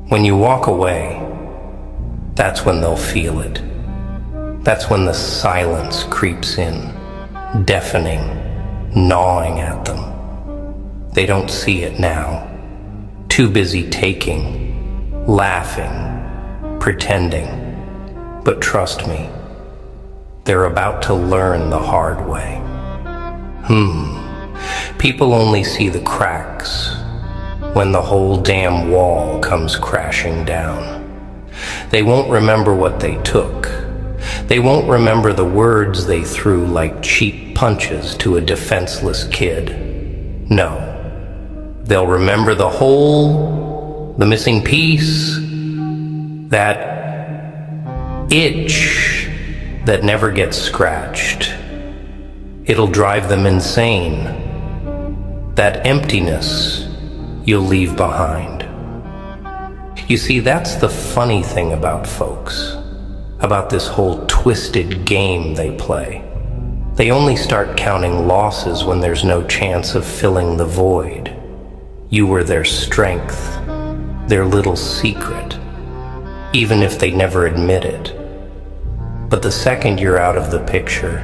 When you walk away, that's when they'll feel it. That's when the silence creeps in, deafening, gnawing at them. They don't see it now. Too busy taking, laughing, pretending. But trust me, they're about to learn the hard way. People only see the cracks when the whole damn wall comes crashing down. They won't remember what they took. They won't remember the words they threw like cheap punches to a defenseless kid. No. They'll remember the hole, the missing piece, that itch that never gets scratched. It'll drive them insane. That emptiness you'll leave behind. You see, that's the funny thing about folks, about this whole twisted game they play. They only start counting losses when there's no chance of filling the void. You were their strength, their little secret, even if they never admit it. But the second you're out of the picture,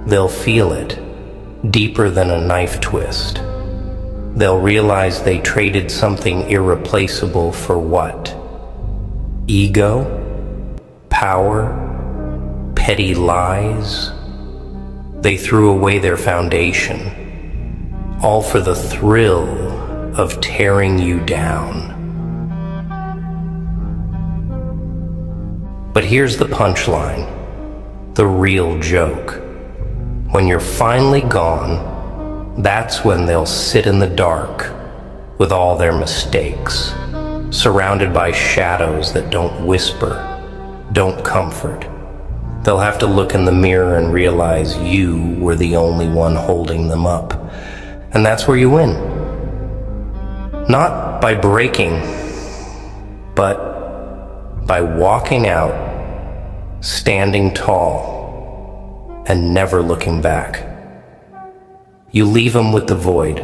they'll feel it, deeper than a knife twist. They'll realize they traded something irreplaceable for what? Ego? Power? Petty lies? They threw away their foundation, all for the thrill of tearing you down. But here's the punchline, the real joke. When you're finally gone, that's when they'll sit in the dark with all their mistakes, surrounded by shadows that don't whisper, don't comfort. They'll have to look in the mirror and realize you were the only one holding them up. And that's where you win. Not by breaking, but by walking out, standing tall, and never looking back. You leave them with the void,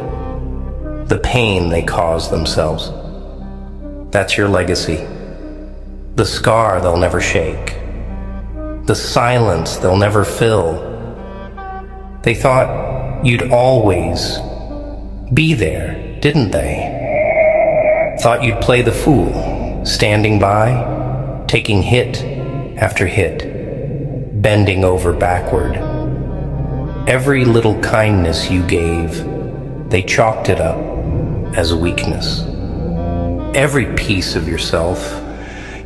the pain they caused themselves. That's your legacy. The scar they'll never shake. The silence they'll never fill. They thought you'd always be there, didn't they? Thought you'd play the fool, standing by, taking hit after hit, bending over backward. Every little kindness you gave, they chalked it up as weakness. Every piece of yourself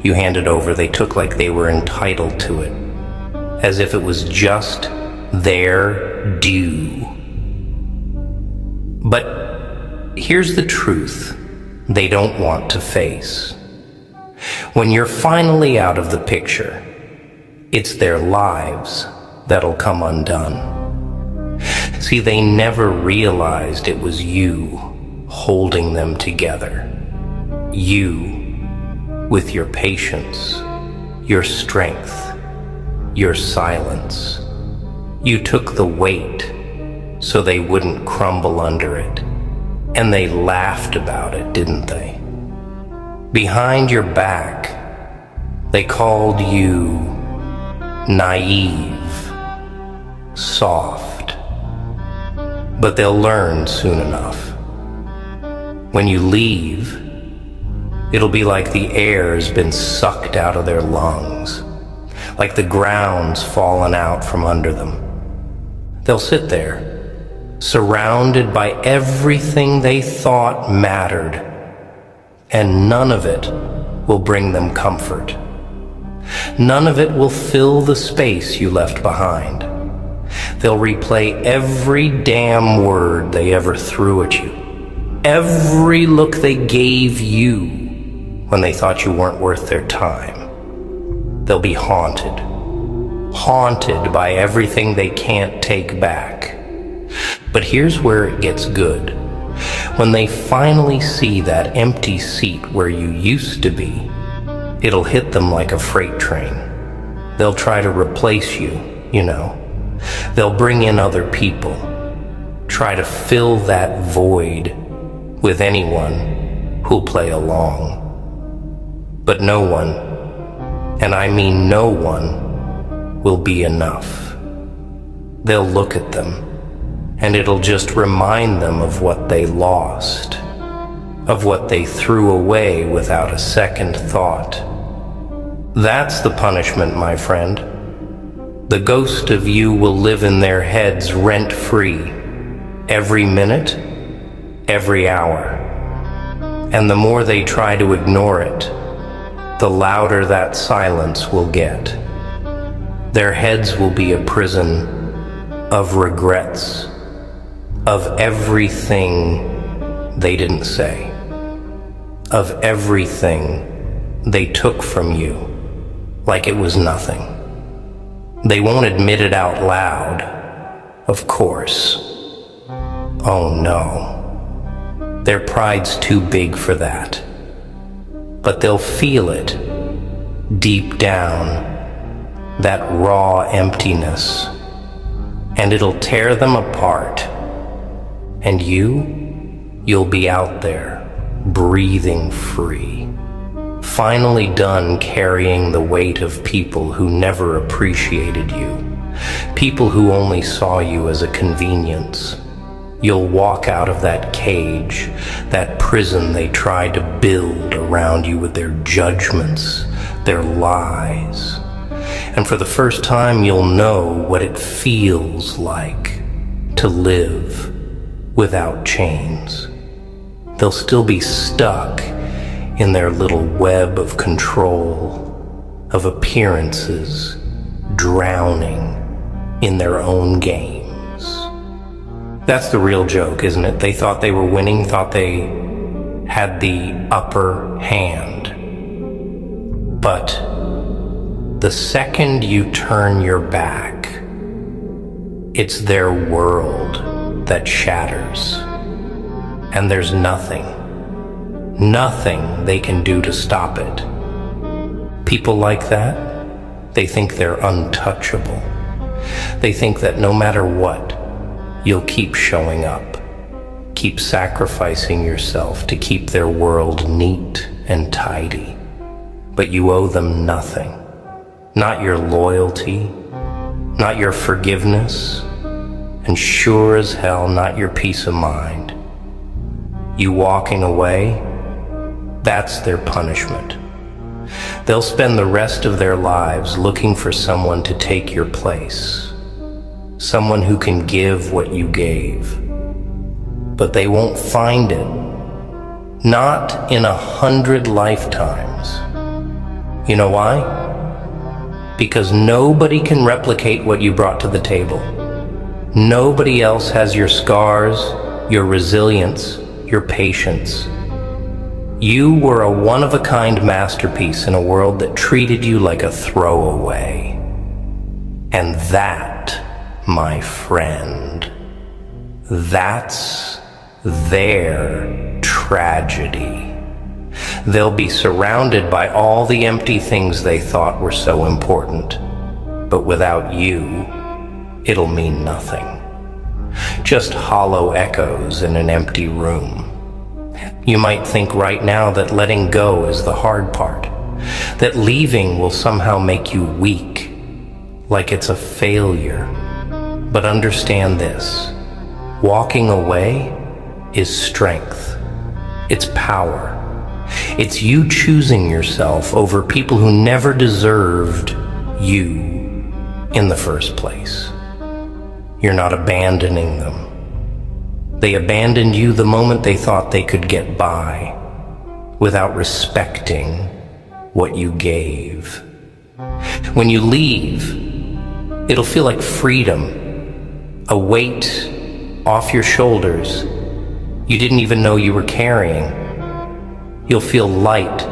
you handed over, they took like they were entitled to it, as if it was just their due. But here's the truth they don't want to face. When you're finally out of the picture, it's their lives that'll come undone. See, they never realized it was you holding them together. You, with your patience, your strength, your silence. You took the weight so they wouldn't crumble under it. And they laughed about it, didn't they? Behind your back, they called you naive, soft. But they'll learn soon enough. When you leave, it'll be like the air's been sucked out of their lungs, like the ground's fallen out from under them. They'll sit there, surrounded by everything they thought mattered, and none of it will bring them comfort. None of it will fill the space you left behind. They'll replay every damn word they ever threw at you, every look they gave you when they thought you weren't worth their time. They'll be haunted by everything they can't take back. But here's where it gets good. When they finally see that empty seat where you used to be, it'll hit them like a freight train. They'll try to replace you, you know. They'll bring in other people, try to fill that void with anyone who'll play along. But no one, and I mean no one, will be enough. They'll look at them, and it'll just remind them of what they lost, of what they threw away without a second thought. That's the punishment, my friend. The ghost of you will live in their heads rent-free, every minute, every hour. And the more they try to ignore it, the louder that silence will get. Their heads will be a prison of regrets, of everything they didn't say, of everything they took from you like it was nothing. They won't admit it out loud, of course. Oh no, their pride's too big for that. But they'll feel it deep down, that raw emptiness, and it'll tear them apart. And you'll be out there, breathing free, finally done carrying the weight of people who never appreciated you, people who only saw you as a convenience. You'll walk out of that cage, that prison they tried to build around you with their judgments, their lies. And for the first time, you'll know what it feels like to live without chains. They'll still be stuck in their little web of control, of appearances, drowning in their own games. That's the real joke, isn't it? They thought they were winning, thought they had the upper hand. But the second you turn your back, it's their world that shatters. And there's nothing they can do to stop it. People like that, they think they're untouchable. They think that no matter what, you'll keep showing up, keep sacrificing yourself to keep their world neat and tidy. But you owe them nothing. Not your loyalty, not your forgiveness, and sure as hell not your peace of mind. You walking away, that's their punishment. They'll spend the rest of their lives looking for someone to take your place, someone who can give what you gave. But they won't find it, not in 100 lifetimes. You know why? Because nobody can replicate what you brought to the table. Nobody else has your scars, your resilience, your patience. You were a one-of-a-kind masterpiece in a world that treated you like a throwaway. And that, my friend, that's their tragedy. They'll be surrounded by all the empty things they thought were so important. But without you, it'll mean nothing. Just hollow echoes in an empty room. You might think right now that letting go is the hard part, that leaving will somehow make you weak, like it's a failure. But understand this, walking away is strength. It's power. It's you choosing yourself over people who never deserved you in the first place. You're not abandoning them. They abandoned you the moment they thought they could get by without respecting what you gave. When you leave, it'll feel like freedom, a weight off your shoulders you didn't even know you were carrying. You'll feel light,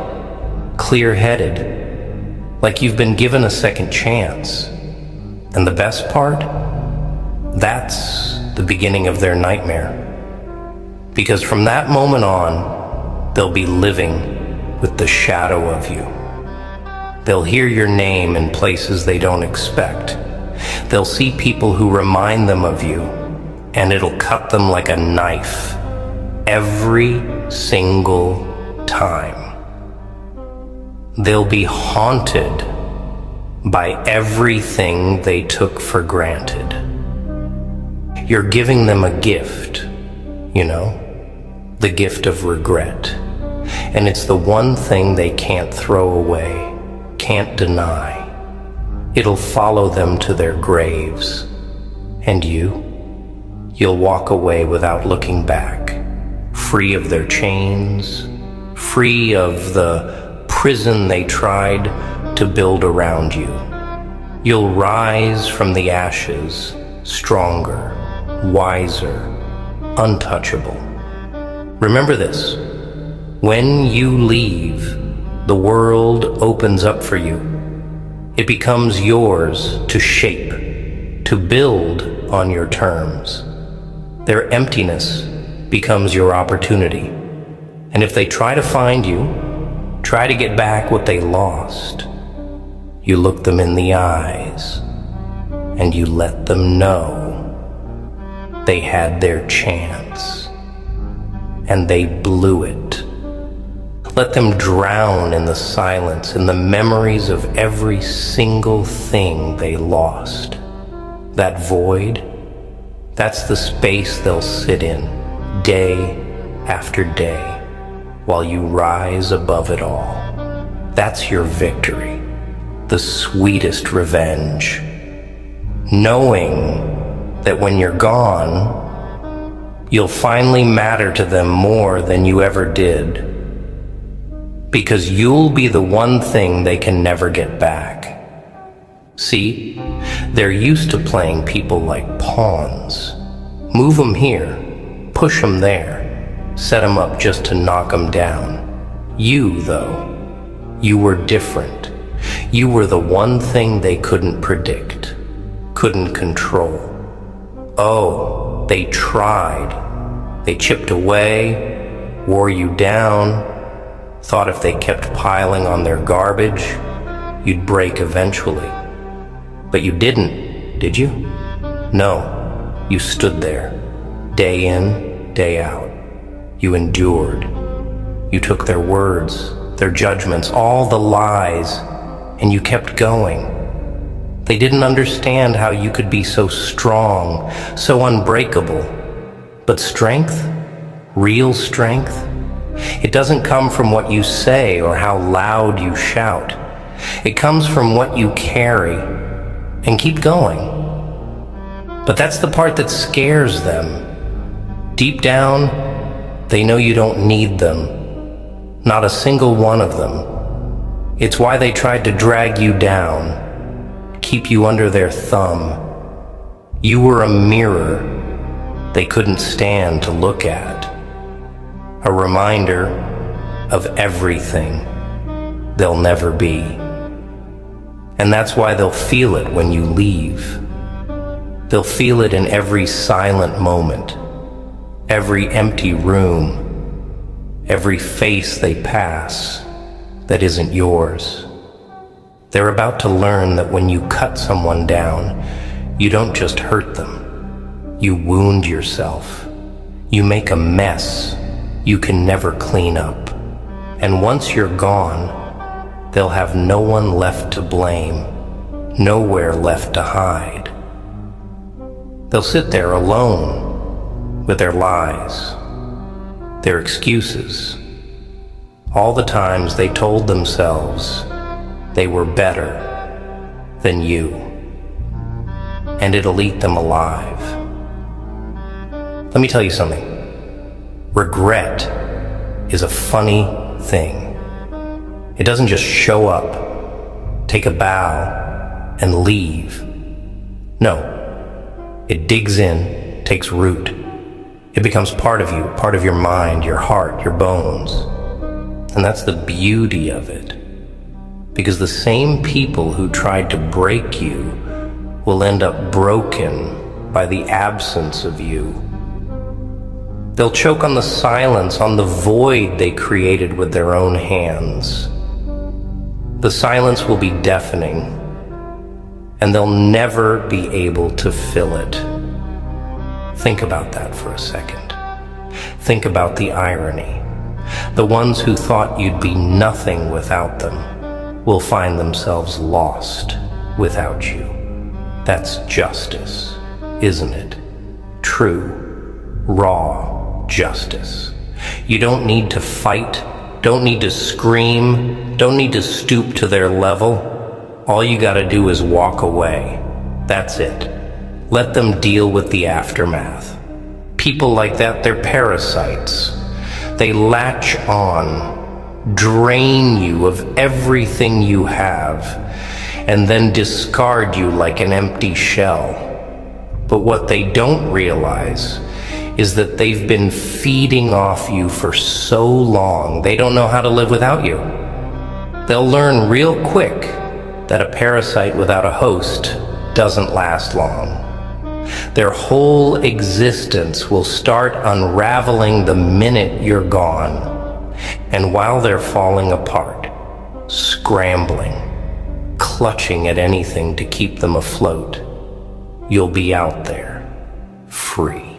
clear-headed, like you've been given a second chance. And the best part? That's the beginning of their nightmare. Because from that moment on, they'll be living with the shadow of you. They'll hear your name in places they don't expect. They'll see people who remind them of you, and it'll cut them like a knife every single time. they'll be haunted by everything they took for granted. You're giving them a gift, the gift of regret. And it's the one thing they can't throw away, can't deny. It'll follow them to their graves. And you'll walk away without looking back, free of their chains, free of the prison they tried to build around you. You'll rise from the ashes, stronger, wiser, untouchable. Remember this: when you leave, the world opens up for you. It becomes yours to shape, to build on your terms. Their emptiness becomes your opportunity. And if they try to find you, try to get back what they lost, you look them in the eyes and you let them know they had their chance and they blew it. Let them drown in the silence, in the memories of every single thing they lost. That void, that's the space they'll sit in, day after day, while you rise above it all. That's your victory, the sweetest revenge. Knowing that when you're gone, you'll finally matter to them more than you ever did. Because you'll be the one thing they can never get back. See, they're used to playing people like pawns. Move them here, push them there, set them up just to knock them down. You, though, you were different. You were the one thing they couldn't predict, couldn't control. Oh, they tried. They chipped away, wore you down, thought if they kept piling on their garbage, you'd break eventually. But you didn't, did you? No, you stood there, day in, day out. You endured. You took their words, their judgments, all the lies, and you kept going. They didn't understand how you could be so strong, so unbreakable. But strength, real strength, it doesn't come from what you say or how loud you shout. It comes from what you carry. And keep going. But that's the part that scares them. Deep down, they know you don't need them. Not a single one of them. It's why they tried to drag you down, keep you under their thumb. You were a mirror they couldn't stand to look at. A reminder of everything they'll never be. And that's why they'll feel it when you leave. They'll feel it in every silent moment, every empty room, every face they pass that isn't yours. They're about to learn that when you cut someone down, you don't just hurt them. You wound yourself. You make a mess you can never clean up. And once you're gone, they'll have no one left to blame, nowhere left to hide. They'll sit there alone with their lies, their excuses, all the times they told themselves they were better than you. And it'll eat them alive. Let me tell you something. Regret is a funny thing. It doesn't just show up, take a bow, and leave. No, it digs in, takes root. It becomes part of you, part of your mind, your heart, your bones. And that's the beauty of it. Because the same people who tried to break you will end up broken by the absence of you. They'll choke on the silence, on the void they created with their own hands. The silence will be deafening, and they'll never be able to fill it. Think about that for a second. Think about the irony. The ones who thought you'd be nothing without them, will find themselves lost without you. That's justice, isn't it? True, raw justice. You don't need to fight, don't need to scream, don't need to stoop to their level. All you gotta do is walk away. That's it. Let them deal with the aftermath. People like that, they're parasites. They latch on, drain you of everything you have, and then discard you like an empty shell. But what they don't realize is that they've been feeding off you for so long, they don't know how to live without you. They'll learn real quick that a parasite without a host doesn't last long. Their whole existence will start unraveling the minute you're gone. And while they're falling apart, scrambling, clutching at anything to keep them afloat, you'll be out there, free.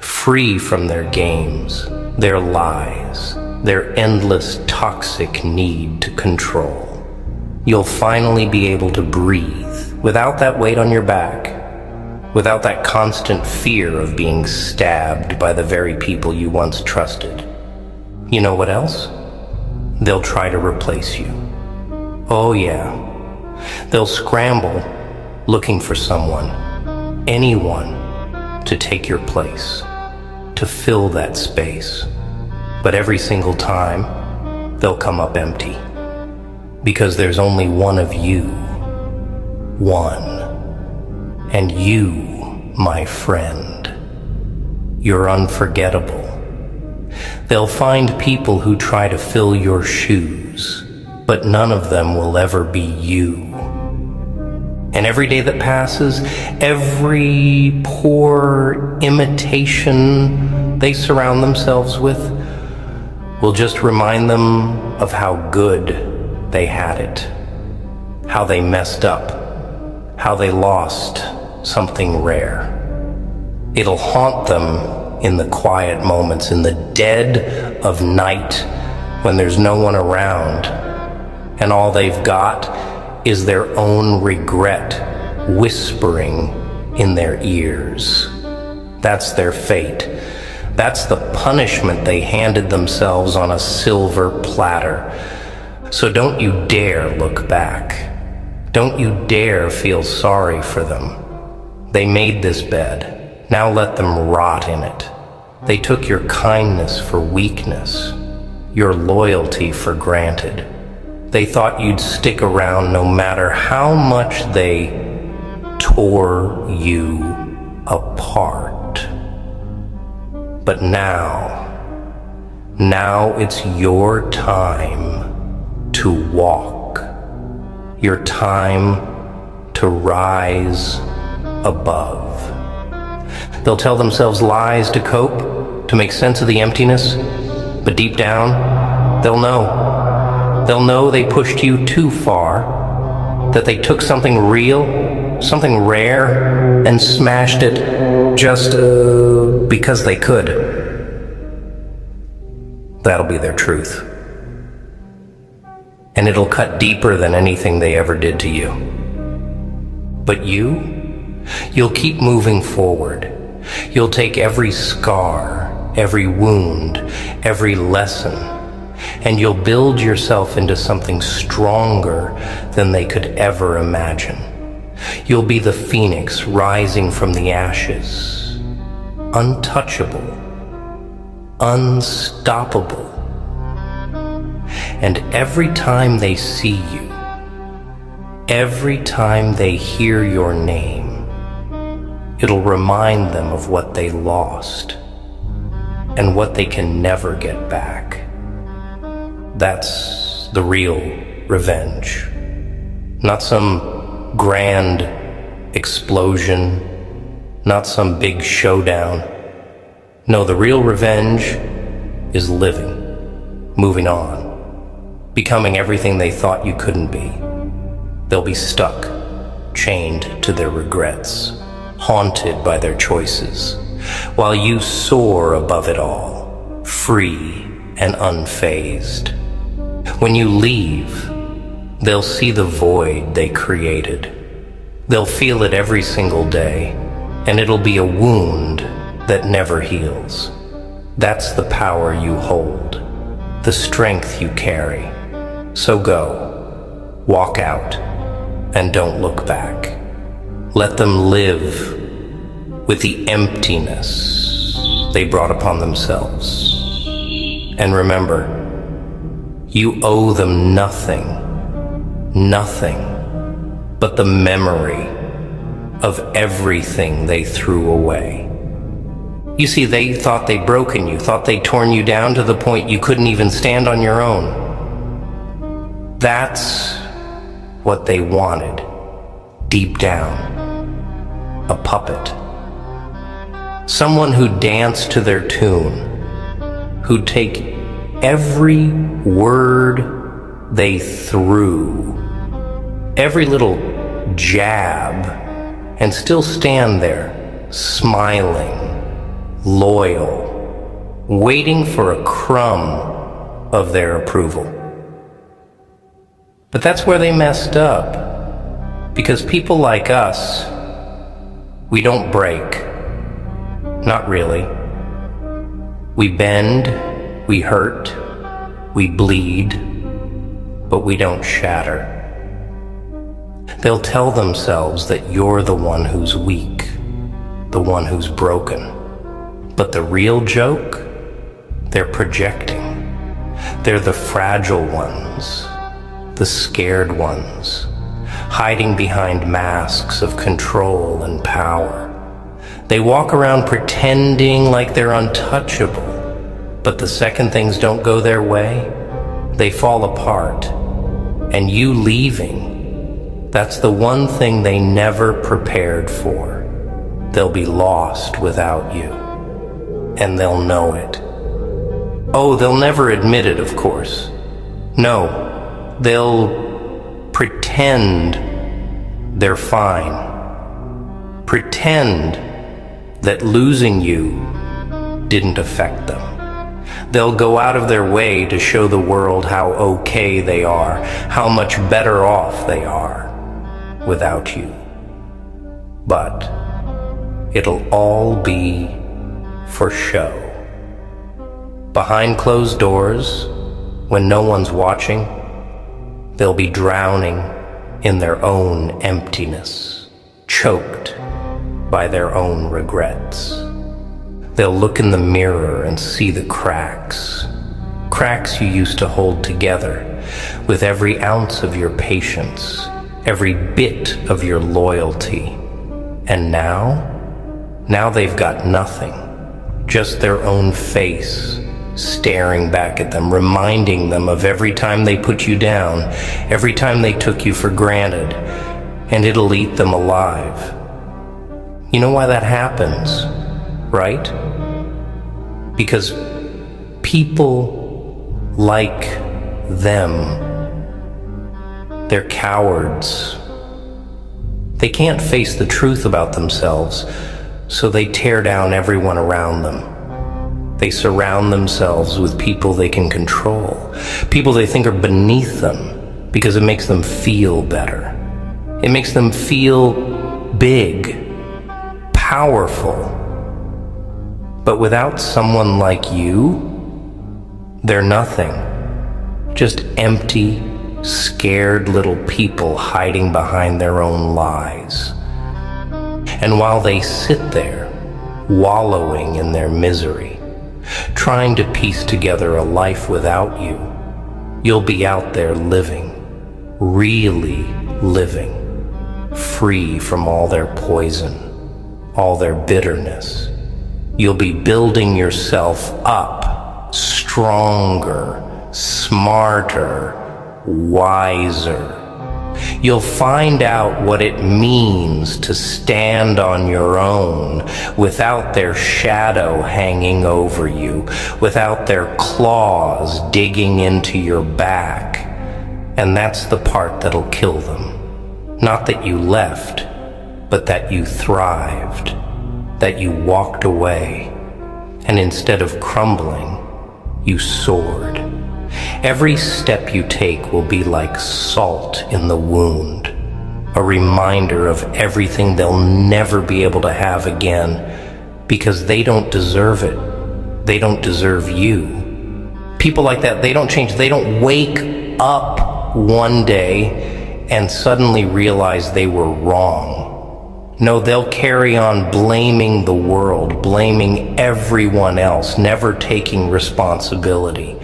Free from their games, their lies, their endless toxic need to control. You'll finally be able to breathe without that weight on your back, without that constant fear of being stabbed by the very people you once trusted. You know what else? They'll try to replace you. Oh yeah. They'll scramble looking for someone, anyone, to take your place, to fill that space. But every single time, they'll come up empty. Because there's only one of you. One. And you, my friend, you're unforgettable. They'll find people who try to fill your shoes, but none of them will ever be you. And every day that passes, every poor imitation they surround themselves with will just remind them of how good they had it, how they messed up, how they lost something rare. It'll haunt them in the quiet moments, in the dead of night, when there's no one around, and all they've got is their own regret whispering in their ears. That's their fate. That's the punishment they handed themselves on a silver platter. So don't you dare look back. Don't you dare feel sorry for them. They made this bed. Now let them rot in it. They took your kindness for weakness, your loyalty for granted. They thought you'd stick around no matter how much they tore you apart. But now it's your time to walk, your time to rise above. They'll tell themselves lies to cope, to make sense of the emptiness, but deep down, they'll know. They'll know they pushed you too far, that they took something real, something rare, and smashed it just because they could. That'll be their truth. And it'll cut deeper than anything they ever did to you. But you'll keep moving forward. You'll take every scar, every wound, every lesson, and you'll build yourself into something stronger than they could ever imagine. You'll be the phoenix rising from the ashes, untouchable, unstoppable. And every time they see you, every time they hear your name, it'll remind them of what they lost and what they can never get back. That's the real revenge. Not some grand explosion, not some big showdown. No, the real revenge is living, moving on, becoming everything they thought you couldn't be. They'll be stuck, chained to their regrets, haunted by their choices, while you soar above it all, free and unfazed. When you leave, They'll see the void they created. They'll feel it every single day, and it'll be a wound that never heals. That's the power you hold, the strength you carry. So go, walk out, and don't look back. Let them live with the emptiness they brought upon themselves. And remember, you owe them nothing but the memory of everything they threw away. You see, they thought they'd broken you, thought they'd torn you down to the point you couldn't even stand on your own. That's what they wanted, deep down. A puppet. Someone who'd dance to their tune, who'd take every word they threw, every little jab, and still stand there, smiling, loyal, waiting for a crumb of their approval. But that's where they messed up, because people like us, we don't break. Not really. We bend, we hurt, we bleed, but we don't shatter. They'll tell themselves that you're the one who's weak, the one who's broken. But the real joke? They're projecting. They're the fragile ones, the scared ones, hiding behind masks of control and power. They walk around pretending like they're untouchable, but the second things don't go their way, they fall apart. And you leaving, that's the one thing they never prepared for. They'll be lost without you, and they'll know it. Oh, they'll never admit it, of course. No, they'll pretend they're fine. Pretend that losing you didn't affect them. They'll go out of their way to show the world how okay they are, how much better off they are without you. But it'll all be for show. Behind closed doors, when no one's watching, they'll be drowning in their own emptiness, choked by their own regrets. They'll look in the mirror and see the cracks you used to hold together with every ounce of your patience, every bit of your loyalty. And now they've got nothing, just their own face staring back at them, reminding them of every time they put you down, every time they took you for granted, and it'll eat them alive. You know why that happens, right? Because people like them, they're cowards. They can't face the truth about themselves, so they tear down everyone around them. They surround themselves with people they can control, people they think are beneath them, because it makes them feel better. It makes them feel big, powerful. But without someone like you, they're nothing. Just empty, scared little people hiding behind their own lies. And while they sit there, wallowing in their misery, trying to piece together a life without you, you'll be out there living, really living, free from all their poison, all their bitterness. You'll be building yourself up, stronger, smarter, wiser. You'll find out what it means to stand on your own without their shadow hanging over you, without their claws digging into your back. And that's the part that'll kill them. Not that you left, but that you thrived, that you walked away, and instead of crumbling, you soared. Every step you take will be like salt in the wound, a reminder of everything they'll never be able to have again, because they don't deserve it. They don't deserve you. People like that, they don't change. They don't wake up one day and suddenly realize they were wrong. No, they'll carry on blaming the world, blaming everyone else, never taking responsibility.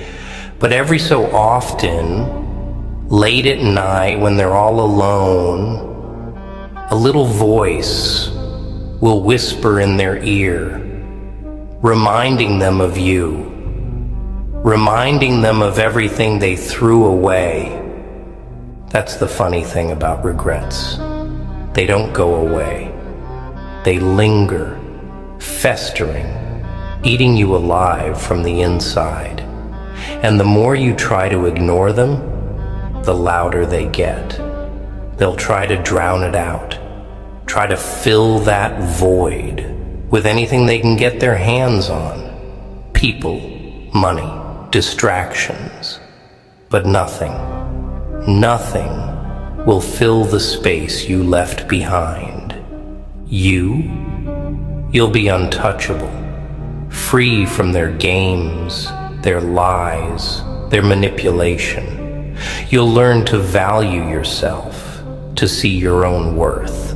But every so often, late at night when they're all alone, a little voice will whisper in their ear, reminding them of you, reminding them of everything they threw away. That's the funny thing about regrets. They don't go away. They linger, festering, eating you alive from the inside. And the more you try to ignore them, the louder they get. They'll try to drown it out, try to fill that void with anything they can get their hands on. People, money, distractions. But nothing will fill the space you left behind. You'll be untouchable, free from their games, their lies, their manipulation. You'll learn to value yourself, to see your own worth.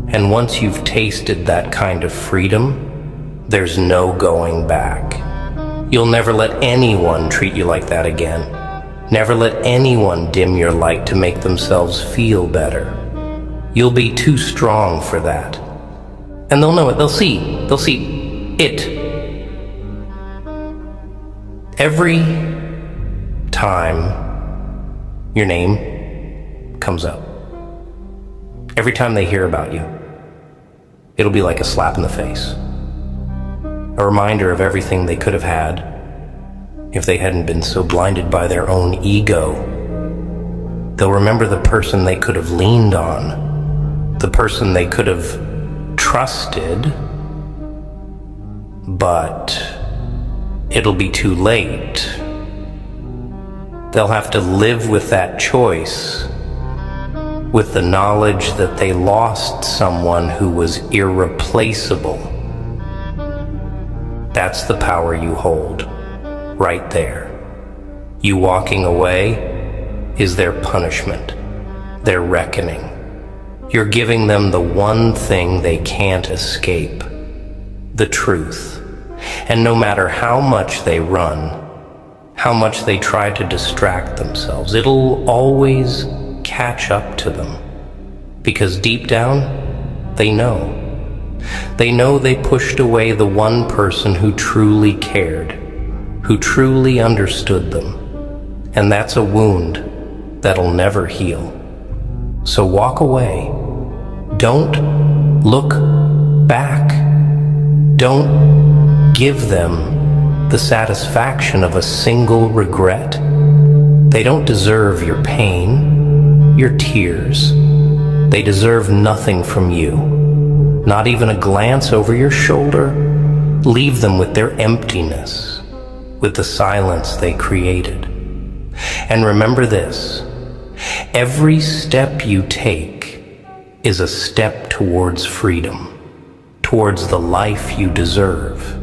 And once you've tasted that kind of freedom, there's no going back. You'll never let anyone treat you like that again. Never let anyone dim your light to make themselves feel better. You'll be too strong for that. And they'll know it. They'll see it. Every time your name comes up, every time they hear about you, it'll be like a slap in the face. A reminder of everything they could have had if they hadn't been so blinded by their own ego. They'll remember the person they could have leaned on, the person they could have trusted, but it'll be too late. They'll have to live with that choice, with the knowledge that they lost someone who was irreplaceable. That's the power you hold, right there. You walking away is their punishment, their reckoning. You're giving them the one thing they can't escape, the truth. And no matter how much they run, how much they try to distract themselves, it'll always catch up to them. Because deep down, they know. They know they pushed away the one person who truly cared, who truly understood them. And that's a wound that'll never heal. So walk away. Don't look back. Don't give them the satisfaction of a single regret. They don't deserve your pain, your tears. They deserve nothing from you. Not even a glance over your shoulder. Leave them with their emptiness, with the silence they created. And remember this, every step you take is a step towards freedom, towards the life you deserve.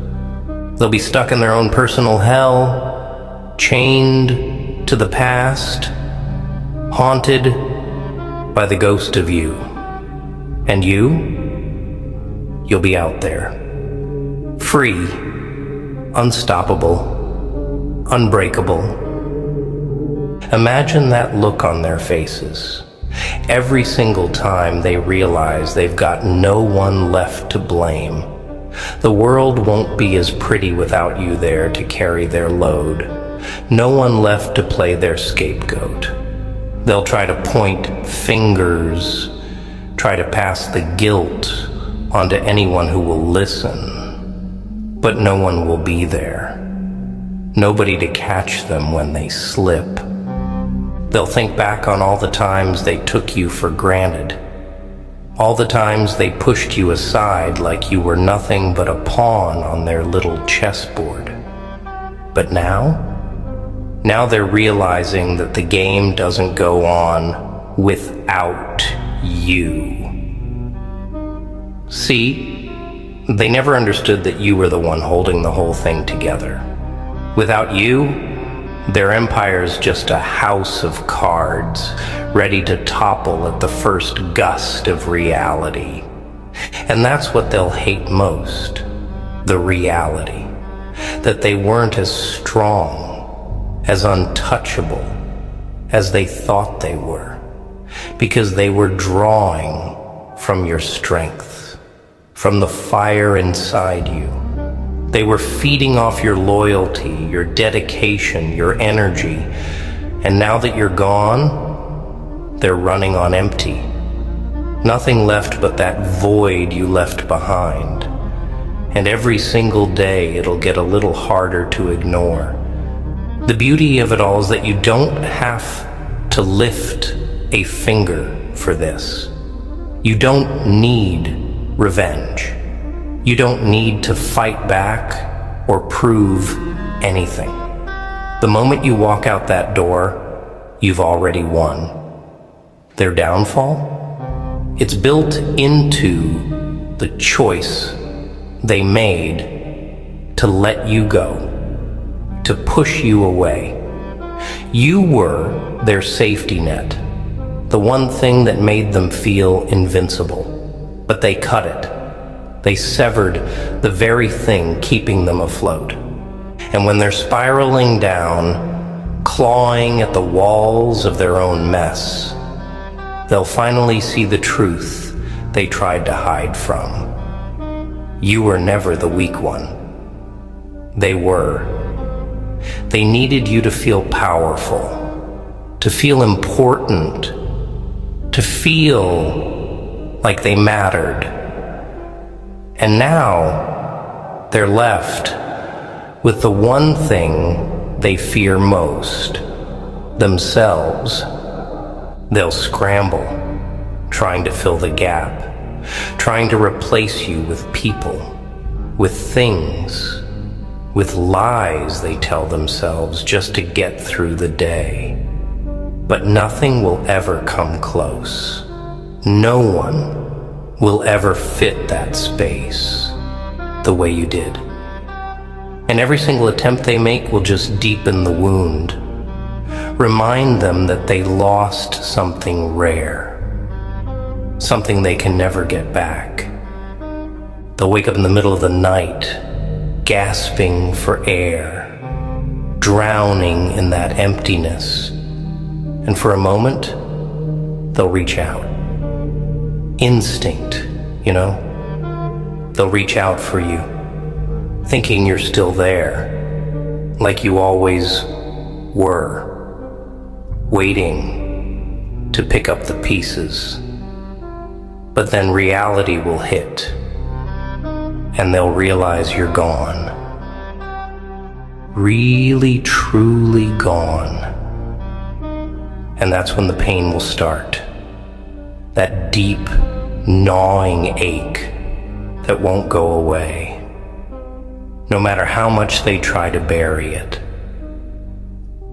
They'll be stuck in their own personal hell, chained to the past, haunted by the ghost of you. And you'll be out there, free, unstoppable, unbreakable. Imagine that look on their faces every single time they realize they've got no one left to blame. The world won't be as pretty without you there to carry their load. No one left to play their scapegoat. They'll try to point fingers, try to pass the guilt onto anyone who will listen. But no one will be there. Nobody to catch them when they slip. They'll think back on all the times they took you for granted, all the times they pushed you aside like you were nothing but a pawn on their little chessboard. But now Now they're realizing that the game doesn't go on without you. See, they never understood that you were the one holding the whole thing together. Without you, their empire's just a house of cards, ready to topple at the first gust of reality. And that's what they'll hate most, the reality. That they weren't as strong, as untouchable, as they thought they were. Because they were drawing from your strength, from the fire inside you. They were feeding off your loyalty, your dedication, your energy. And now that you're gone, they're running on empty. Nothing left but that void you left behind. And every single day it'll get a little harder to ignore. The beauty of it all is that you don't have to lift a finger for this. You don't need revenge. You don't need to fight back or prove anything. The moment you walk out that door, you've already won. Their downfall? It's built into the choice they made to let you go, to push you away. You were their safety net, the one thing that made them feel invincible. But they cut it. They severed the very thing keeping them afloat. And when they're spiraling down, clawing at the walls of their own mess, they'll finally see the truth they tried to hide from. You were never the weak one. They were. They needed you to feel powerful, to feel important, to feel like they mattered. And now they're left with the one thing they fear most, themselves. They'll scramble, trying to fill the gap, trying to replace you with people, with things, with lies they tell themselves just to get through the day. But nothing will ever come close. No one will ever fit that space the way you did. And every single attempt they make will just deepen the wound. Remind them that they lost something rare, something they can never get back. They'll wake up in the middle of the night, gasping for air, drowning in that emptiness. And for a moment, they'll reach out. Instinct, you know? They'll reach out for you, thinking you're still there, like you always were, waiting to pick up the pieces. But then reality will hit, and they'll realize you're gone. Really, truly gone. And that's when the pain will start. That deep, gnawing ache that won't go away, no matter how much they try to bury it.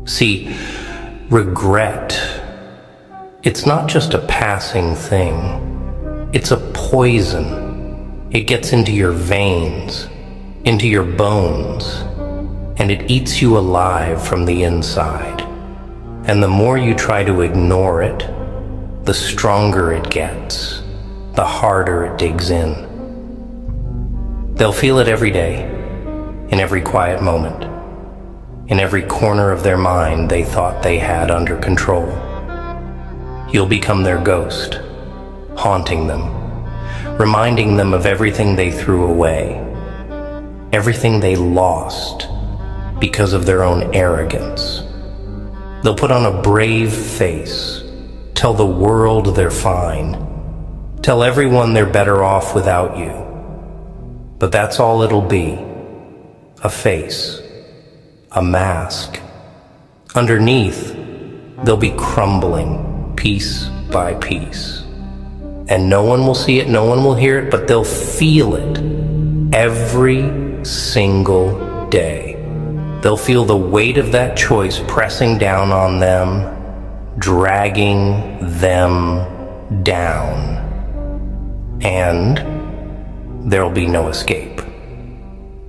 See, regret, it's not just a passing thing. It's a poison. It gets into your veins, into your bones, and it eats you alive from the inside. And the more you try to ignore it, the stronger it gets, the harder it digs in. They'll feel it every day, in every quiet moment, in every corner of their mind they thought they had under control. You'll become their ghost, haunting them, reminding them of everything they threw away, everything they lost because of their own arrogance. They'll put on a brave face, tell the world they're fine, tell everyone they're better off without you. But that's all it'll be, a face, a mask. Underneath, they'll be crumbling piece by piece. And no one will see it, no one will hear it, but they'll feel it every single day. They'll feel the weight of that choice pressing down on them, dragging them down. And there'll be no escape.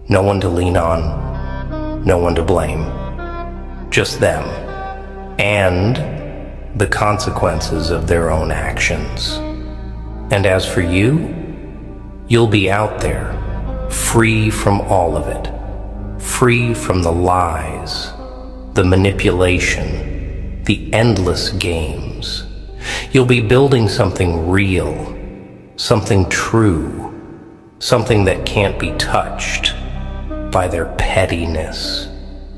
No one to lean on, no one to blame. Just them and the consequences of their own actions. And as for you, you'll be out there, free from all of it, free from the lies, the manipulation, the endless games. You'll be building something real, something true, something that can't be touched by their pettiness,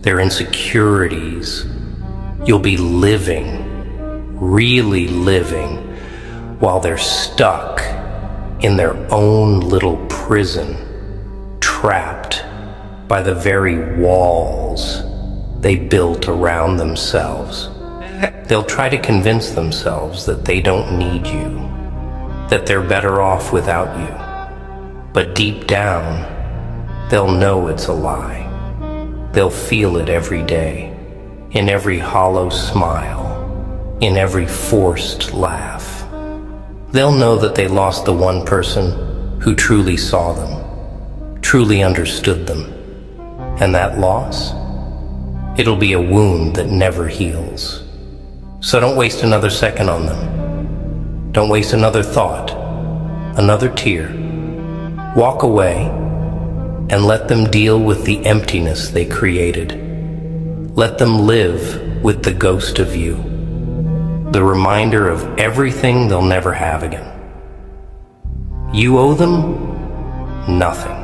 their insecurities. You'll be living, really living, while they're stuck in their own little prison, trapped by the very walls they built around themselves. They'll try to convince themselves that they don't need you, that they're better off without you. But deep down, they'll know it's a lie. They'll feel it every day, in every hollow smile, in every forced laugh. They'll know that they lost the one person who truly saw them, truly understood them. And that loss, it'll be a wound that never heals. So don't waste another second on them. Don't waste another thought, another tear. Walk away and let them deal with the emptiness they created. Let them live with the ghost of you, the reminder of everything they'll never have again. You owe them nothing.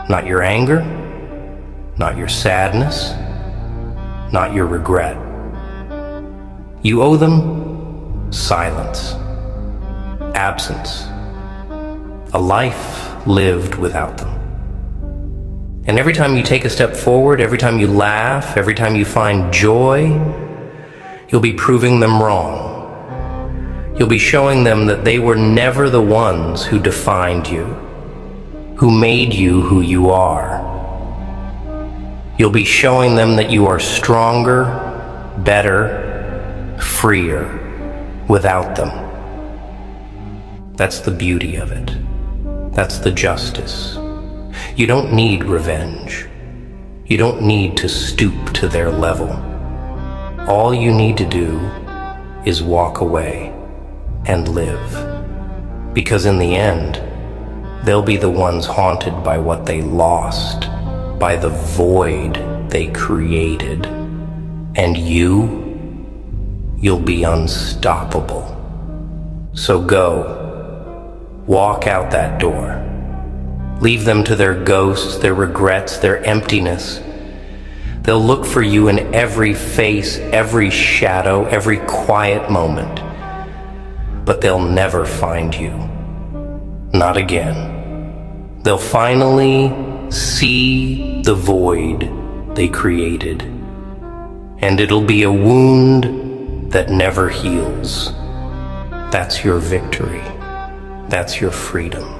Not your anger, not your sadness, not your regret. You owe them silence, absence, a life lived without them. And every time you take a step forward, every time you laugh, every time you find joy, you'll be proving them wrong. You'll be showing them that they were never the ones who defined you, who made you who you are. You'll be showing them that you are stronger, better, freer without them. That's the beauty of it. That's the justice. You don't need revenge. You don't need to stoop to their level. All you need to do is walk away and live. Because in the end, they'll be the ones haunted by what they lost, by the void they created. And you'll be unstoppable. So go, walk out that door. Leave them to their ghosts, their regrets, their emptiness. They'll look for you in every face, every shadow, every quiet moment. But they'll never find you. Not again. They'll finally see the void they created. And it'll be a wound that never heals. That's your victory. That's your freedom.